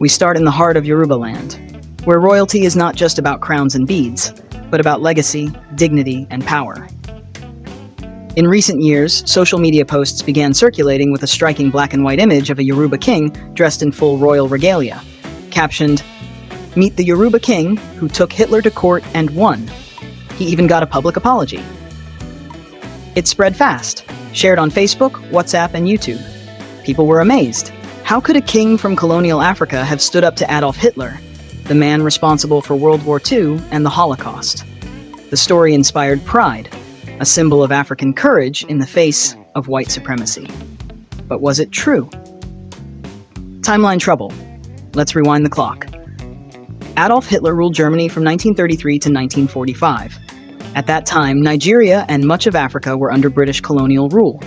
We start in the heart of Yoruba land, where royalty is not just about crowns and beads, but about legacy, dignity, and power. In recent years, social media posts began circulating with a striking black and white image of a Yoruba king dressed in full royal regalia, captioned, "Meet the Yoruba king who took Hitler to court and won. He even got a public apology." It spread fast, shared on Facebook, WhatsApp, and YouTube. People were amazed. How could a king from colonial Africa have stood up to Adolf Hitler, the man responsible for World War II and the Holocaust? The story inspired pride, a symbol of African courage in the face of white supremacy. But was it true? Timeline trouble. Let's rewind the clock. Adolf Hitler ruled Germany from 1933 to 1945. At that time, Nigeria and much of Africa were under British colonial rule.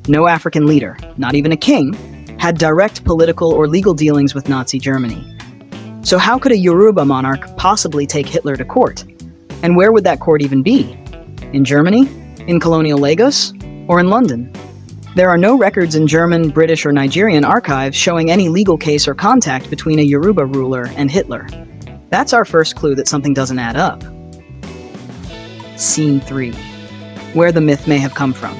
No African leader, not even a king, had direct political or legal dealings with Nazi Germany. So how could a Yoruba monarch possibly take Hitler to court? And where would that court even be? In Germany? In colonial Lagos? Or in London? There are no records in German, British, or Nigerian archives showing any legal case or contact between a Yoruba ruler and Hitler. That's our first clue that something doesn't add up. Scene 3. Where the myth may have come from.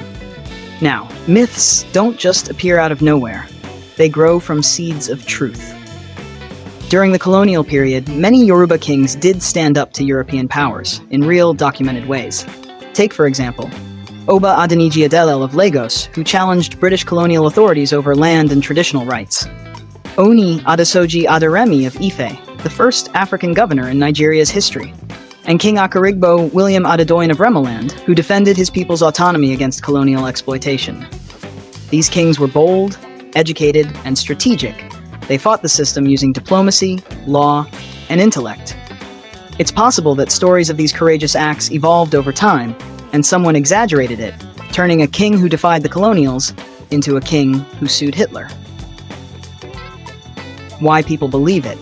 Now, myths don't just appear out of nowhere. They grow from seeds of truth. During the colonial period, many Yoruba kings did stand up to European powers in real, documented ways. Take, for example, Oba Adeniji Adelele of Lagos, who challenged British colonial authorities over land and traditional rights. Oni Adesoji Aderemi of Ife, the first African governor in Nigeria's history. And King Akarigbo William Adedoyin of Remaland, who defended his people's autonomy against colonial exploitation. These kings were bold, educated, and strategic. They fought the system using diplomacy, law, and intellect. It's possible that stories of these courageous acts evolved over time, and someone exaggerated it, turning a king who defied the colonials into a king who sued Hitler. Why people believe it.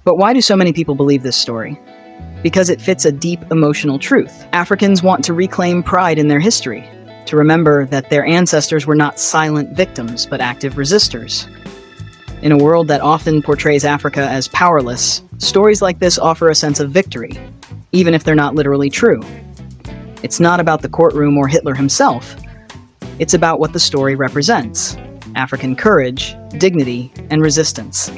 But why do so many people believe this story? Because it fits a deep emotional truth. Africans want to reclaim pride in their history, to remember that their ancestors were not silent victims, but active resistors. In a world that often portrays Africa as powerless, stories like this offer a sense of victory, even if they're not literally true. It's not about the courtroom or Hitler himself. It's about what the story represents: African courage, dignity, and resistance.